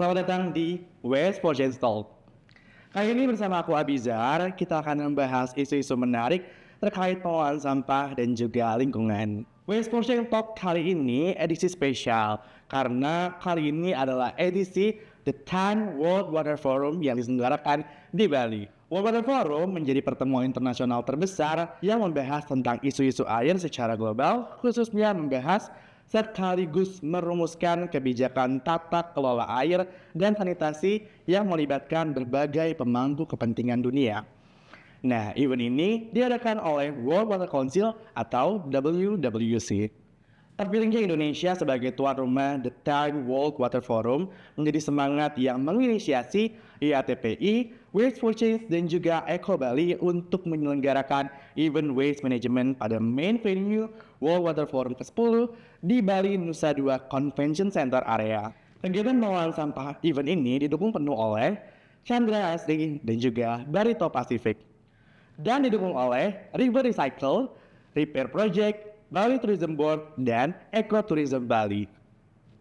Selamat datang di West Fortune Talk. Kali ini bersama aku Abizar, kita akan membahas isu-isu menarik terkait pengelolaan sampah dan juga lingkungan. West Fortune Talk kali ini edisi spesial karena kali ini adalah edisi The 10 World Water Forum yang diselenggarakan di Bali. World Water Forum menjadi pertemuan internasional terbesar yang membahas tentang isu-isu air secara global, khususnya membahas sekaligus merumuskan kebijakan tata kelola air dan sanitasi yang melibatkan berbagai pemangku kepentingan dunia. Nah, event ini diadakan oleh World Water Council atau WWC. Terpilihnya Indonesia sebagai tuan rumah The 10 World Water Forum menjadi semangat yang menginisiasi IATPI, Waste for Change dan juga Eco Bali untuk menyelenggarakan event waste management pada main venue World Water Forum ke-10 di Bali Nusa Dua Convention Center area. Kegiatan pengelolaan sampah event ini didukung penuh oleh Chandra Asri dan juga Barito Pacific dan didukung oleh River Recycle, Repair Project, Bali Tourism Board, dan Ecotourism Bali.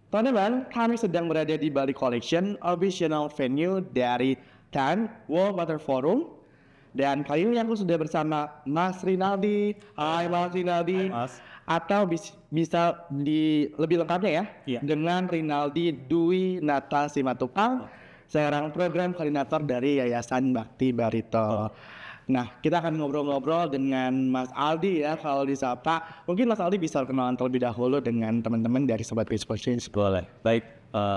Teman-teman, kami sedang berada di Bali Collection, official venue dari 10 World Water Forum. Dan kali ini aku sudah bersama Mas Rinaldi. Hai Mas Rinaldi. Hai, Mas. Atau bisa lebih lengkapnya ya, Iya. dengan Rinaldi Dwi Nata Simatupang, seorang program koordinator dari Yayasan Bakti Barito. Nah, kita akan ngobrol-ngobrol dengan Mas Aldi ya, kalau disapa. Mungkin Mas Aldi bisa kenalan terlebih dahulu dengan teman-teman dari Sobat Waste for Change. Boleh. Baik,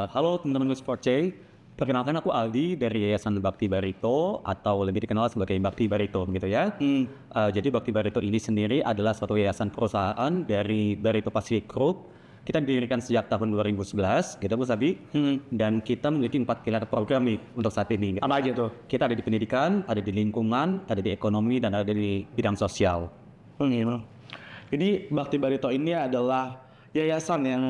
halo teman-teman Waste for Change. Perkenalkan aku Aldi dari Yayasan Bakti Barito atau lebih dikenal sebagai Bakti Barito gitu ya. Jadi Bakti Barito ini sendiri adalah suatu yayasan perusahaan dari Barito Pacific Group. Kita didirikan sejak tahun 2011, gitu Bu Sabi. Dan kita memiliki 4 pilar program nih untuk saat ini. Apa aja tuh? Kita ada di pendidikan, ada di lingkungan, ada di ekonomi, dan ada di bidang sosial. Jadi Bakti Barito ini adalah yayasan yang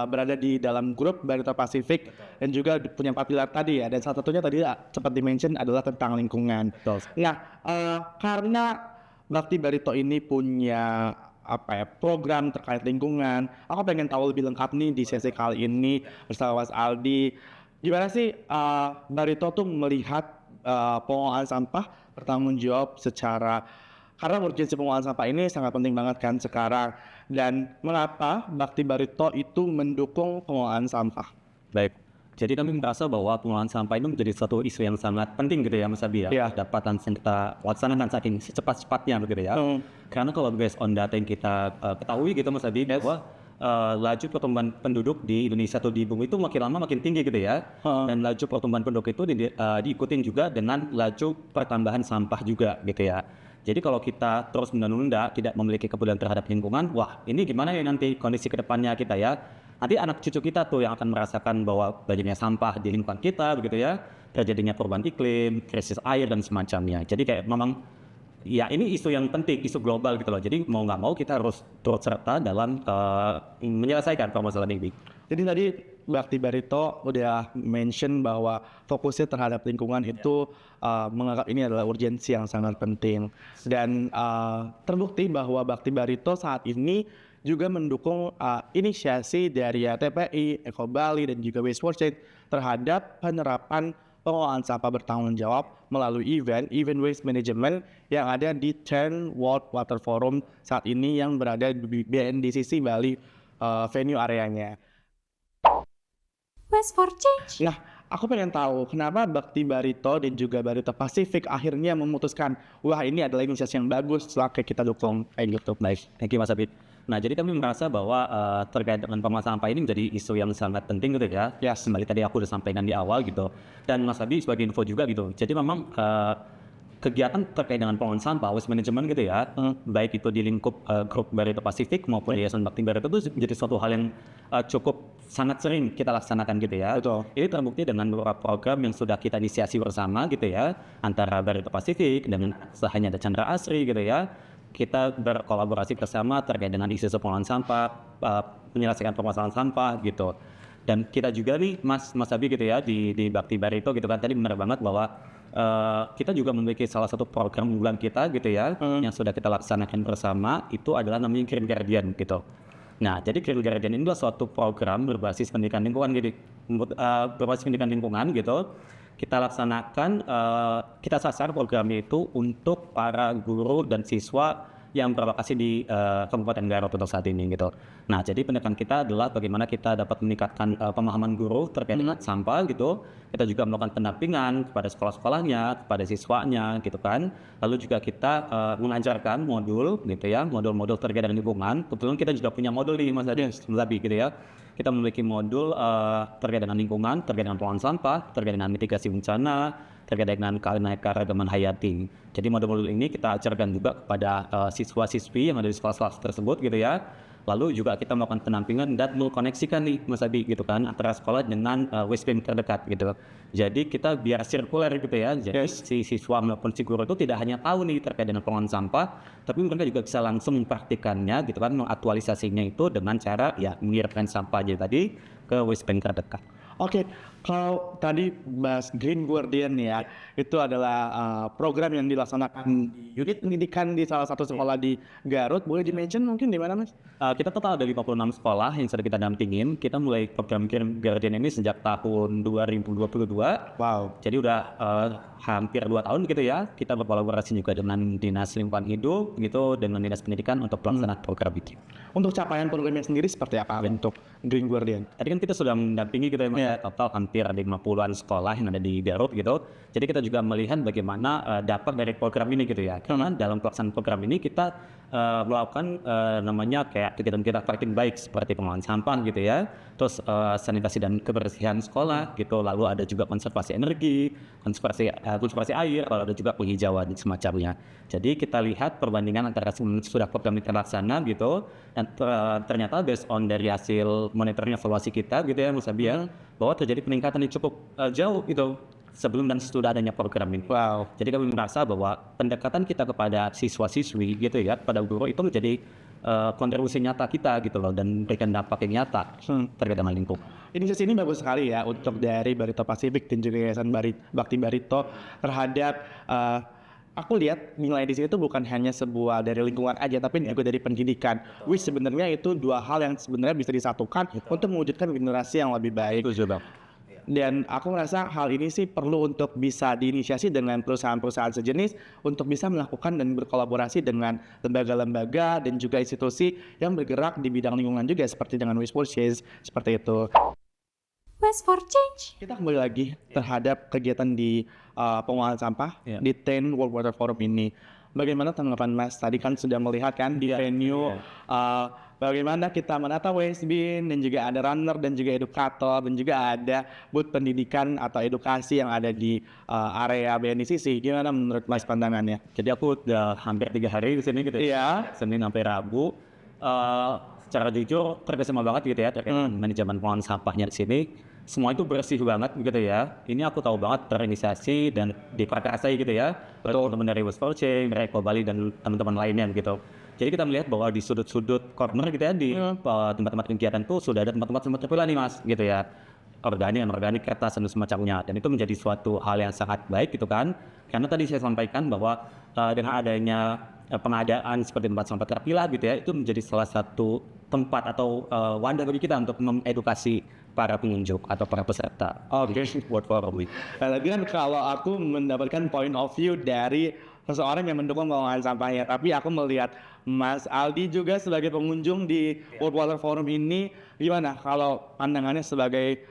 berada di dalam grup Barito Pacific dan juga punya 4 pilar tadi ya. Dan salah satunya tadi sempat di-mention adalah tentang lingkungan. Betul. Nah, karena Bakti Barito ini punya program terkait lingkungan, aku pengen tahu lebih lengkap nih di sesi kali ini bersama Mas Aldi. Gimana sih Barito tuh melihat pengelolaan sampah bertanggung jawab karena urgensi pengelolaan sampah ini sangat penting banget kan sekarang, dan mengapa Bakti Barito itu mendukung pengelolaan sampah? Baik, jadi kami merasa bahwa pengelolaan sampah ini menjadi suatu isu yang sangat penting gitu ya Mas Abi ya. Iya. Dapat langsung kita laksanakan saat ini secepat-cepatnya begitu ya. Karena kalau based on data yang kita ketahui gitu Mas Abi, bahwa laju pertumbuhan penduduk di Indonesia atau di bumi itu makin lama makin tinggi gitu ya. Dan laju pertumbuhan penduduk itu diikutin juga dengan laju pertambahan sampah juga gitu ya. Jadi kalau kita terus menunda-nunda, tidak memiliki kepedulian terhadap lingkungan, wah ini gimana ya nanti kondisi kedepannya kita ya. Nanti anak cucu kita tuh yang akan merasakan bahwa banyaknya sampah di lingkungan kita begitu ya, terjadinya perubahan iklim, krisis air dan semacamnya. Jadi kayak memang ya ini isu yang penting, isu global gitu loh. Jadi mau nggak mau kita harus turut serta dalam menyelesaikan permasalahan ini. Jadi tadi Bakti Barito udah mention bahwa fokusnya terhadap lingkungan itu menganggap ini adalah urgensi yang sangat penting, dan terbukti bahwa Bakti Barito saat ini juga mendukung inisiasi dari TPI, Eco Bali dan juga Waste for Change terhadap penerapan pengelolaan sampah bertanggung jawab melalui event waste management yang ada di 10 World Water Forum saat ini yang berada di BNDCC Bali venue areanya. West for Change. Nah, aku pengen tahu kenapa Bakti Barito dan juga Barito Pacific akhirnya memutuskan, wah ini adalah inisiasi yang bagus, kayak kita dukung kayak gitu. Baik, thank you Mas Abid. Nah, jadi kami merasa bahwa terkait dengan pengelolaan sampah ini menjadi isu yang sangat penting gitu ya. Yes. Kembali tadi aku udah sampaikan di awal gitu. Dan Mas Abi sebagai info juga gitu. Jadi memang kegiatan terkait dengan pengelolaan sampah, waste management gitu ya, baik itu di lingkup grup Barito Pacific maupun Yayasan Bakti Barito itu menjadi suatu hal yang cukup sangat sering kita laksanakan gitu ya. Betul. Ini terbukti dengan beberapa program yang sudah kita inisiasi bersama gitu ya, antara Barito Pacific dengan usahanya ada Chandra Asri gitu ya. Kita berkolaborasi bersama terkait dengan isu pengelolaan sampah, menyelesaikan permasalahan sampah gitu. Dan kita juga nih Mas Abi gitu ya di Bakti Barito gitu kan, tadi benar banget bahwa kita juga memiliki salah satu program unggulan kita gitu ya, yang sudah kita laksanakan bersama, itu adalah namanya Green Guardian gitu. Nah, jadi Green Guardian ini adalah suatu program berbasis pendidikan lingkungan gitu, berbasis pendidikan lingkungan gitu. Kita laksanakan, kita sasar programnya itu untuk para guru dan siswa yang berlokasi di Kabupaten Garut untuk saat ini gitu. Nah, jadi pendekatan kita adalah bagaimana kita dapat meningkatkan pemahaman guru terkait dengan sampah gitu. Kita juga melakukan pendampingan kepada sekolah-sekolahnya, kepada siswanya gitu kan. Lalu juga kita mengajarkan modul gitu ya, modul-modul terkait dengan lingkungan. Kebetulan kita juga punya modul di Mas Adi lebih gitu ya. Kita memiliki modul terkait dengan lingkungan, terkait dengan pengelolaan sampah, terkait dengan mitigasi bencana, terkait dengan keanekaragaman hayati. Jadi modul-modul ini kita ajarkan juga kepada siswa-siswi yang ada di sekolah-sekolah tersebut gitu ya. Lalu juga kita melakukan pendampingan dan mengkoneksikan nih Mas Abi gitu kan antara sekolah dengan waste bin terdekat gitu. Jadi kita biar sirkuler gitu ya. Jadi si siswa maupun si guru itu tidak hanya tahu nih terkait dengan pengelolaan sampah, tapi mereka juga bisa langsung mempraktikannya gitu kan, mengaktualisasinya itu dengan cara ya mengirimkan sampahnya tadi ke waste bin terdekat. Oke, kalau tadi bahas Green Guardian ya, itu adalah program yang dilaksanakan di unit pendidikan di salah satu sekolah di Garut. Boleh di-mention mungkin di mana, Mas? Kita total ada 56 sekolah yang sudah kita dampingin. Kita mulai program Green Guardian ini sejak tahun 2022. Wow. Jadi udah hampir 2 tahun gitu ya. Kita berkolaborasi juga dengan Dinas Lingkungan Hidup gitu, dengan Dinas Pendidikan untuk pelaksanaan program ini. Untuk capaian programnya sendiri seperti apa bentuk Green Guardian? Tadi kan kita sudah mendampingi gitu ya, Mas, total hampir ada 50-an sekolah yang ada di Garut gitu. Jadi kita juga melihat bagaimana dampak dari program ini gitu ya. Karena dalam pelaksanaan program ini kita melakukan namanya kayak kegiatan-kegiatan praktik baik seperti pengelolaan sampah gitu ya. Terus sanitasi dan kebersihan sekolah gitu. Lalu ada juga konservasi energi, konservasi air, lalu ada juga penghijauan semacamnya. Jadi kita lihat perbandingan antara sudah program ini terlaksana gitu, dan ternyata based on dari hasil monitoring evaluasi kita gitu ya Mas Abi ya, bahwa terjadi peningkatan yang cukup jauh gitu sebelum dan sesudah adanya program ini. Wow. Jadi kami merasa bahwa pendekatan kita kepada siswa-siswi gitu ya, pada guru itu menjadi kontribusi nyata kita gitu loh, dan memberikan dampak yang nyata terkait dengan lingkungan. Inisiasi ini bagus sekali ya untuk dari Barito Pasifik dan juga Yayasan Bakti Barito terhadap aku lihat nilai di sini itu bukan hanya sebuah dari lingkungan aja, tapi juga dari pendidikan. Which sebenarnya itu dua hal yang sebenarnya bisa disatukan untuk mewujudkan generasi yang lebih baik. Itu juga. Dan aku merasa hal ini sih perlu untuk bisa diinisiasi dengan perusahaan-perusahaan sejenis untuk bisa melakukan dan berkolaborasi dengan lembaga-lembaga dan juga institusi yang bergerak di bidang lingkungan juga seperti dengan Waste for Change, seperti itu. Waste for Change. Kita kembali lagi terhadap kegiatan di pengolahan sampah di 10 World Water Forum ini. Bagaimana tanggapan Mas? Tadi kan sudah melihat kan di venue bagaimana kita menata waste bin, dan juga ada runner dan juga edukator, dan juga ada booth pendidikan atau edukasi yang ada di area BNICC. Gimana menurut Mas pandangannya? Jadi aku udah hampir 3 hari di sini gitu ya. Iya. Senin sampai Rabu. Secara jujur terkesima banget gitu ya terkait manajemen pengelolaan sampahnya di sini. Semua itu bersih banget gitu ya. Ini aku tahu banget terinisiasi dan diprakarsai gitu ya. Teman-teman dari Waste for Change, dari Eko Bali dan teman-teman lainnya gitu. Jadi kita melihat bahwa di sudut-sudut corner gitu ya, di tempat-tempat kegiatan tuh sudah ada tempat-tempat terpilah nih Mas gitu ya. Organik, kertas dan semacamnya. Dan itu menjadi suatu hal yang sangat baik gitu kan. Karena tadi saya sampaikan bahwa dengan adanya pengadaan seperti tempat sampah terpilah gitu ya, itu menjadi salah satu tempat atau wadah bagi kita untuk mengedukasi para pengunjung atau para peserta. Oke. World Forum. Tapi kan kalau aku mendapatkan point of view dari seseorang yang mendukung pengolahan sampahnya, tapi aku melihat Mas Aldi juga sebagai pengunjung di World Water Forum ini, gimana kalau pandangannya sebagai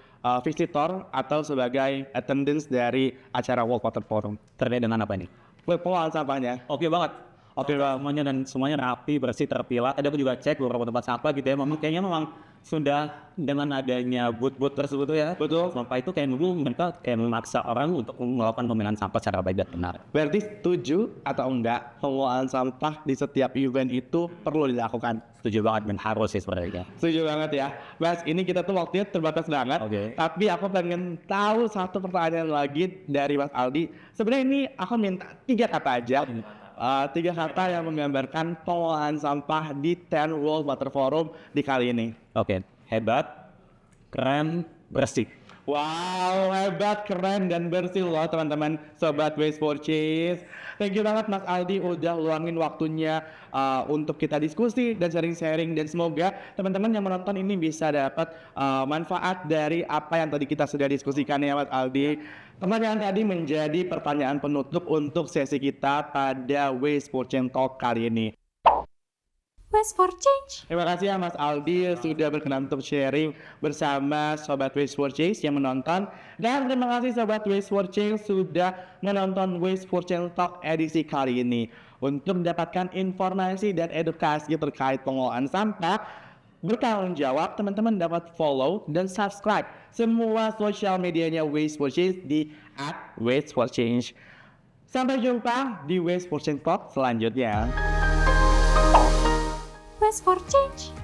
visitor atau sebagai attendance dari acara World Water Forum? Terkait dengan apa ini? Pengolahan sampahnya. Oke banget. Oke semuanya, dan semuanya rapi, bersih, terpilah. Tadi aku juga cek beberapa tempat sampah gitu ya. Kayaknya memang sudah dengan adanya booth-booth tersebut ya. Betul. Sampah itu kayak dulu mereka kayak memaksa orang untuk melakukan pemilihan sampah secara baik dan benar. Berarti setuju atau enggak pengolahan sampah di setiap event itu perlu dilakukan? Setuju banget dan harus sih sebenarnya. Setuju banget ya. Mas, ini kita tuh waktunya terbatas banget. Oke. Tapi aku pengen tahu satu pertanyaan lagi dari Mas Aldi. Sebenarnya ini aku minta 3 kata aja. 3 kata yang menggambarkan pengolahan sampah di 10 World Water Forum di kali ini. Oke. Hebat, keren, bersih. Wow, hebat, keren, dan bersih loh teman-teman Sobat Waste for Change. Thank you banget Mas Aldi udah luangin waktunya untuk kita diskusi dan sharing-sharing. Dan semoga teman-teman yang menonton ini bisa dapat manfaat dari apa yang tadi kita sudah diskusikan ya Mas Aldi. Pertanyaan tadi menjadi pertanyaan penutup untuk sesi kita pada Waste for Change Talk kali ini. Waste for Change. Terima kasih ya Mas Aldi sudah berkenan untuk sharing bersama Sobat Waste for Change yang menonton. Dan terima kasih Sobat Waste for Change sudah menonton Waste for Change Talk edisi kali ini. Untuk mendapatkan informasi dan edukasi terkait pengolahan sampah bertanggung jawab, teman-teman dapat follow dan subscribe semua sosial medianya Waste for Change di @waste4change. Sampai jumpa di Waste for Change Talk selanjutnya. Waste for Change.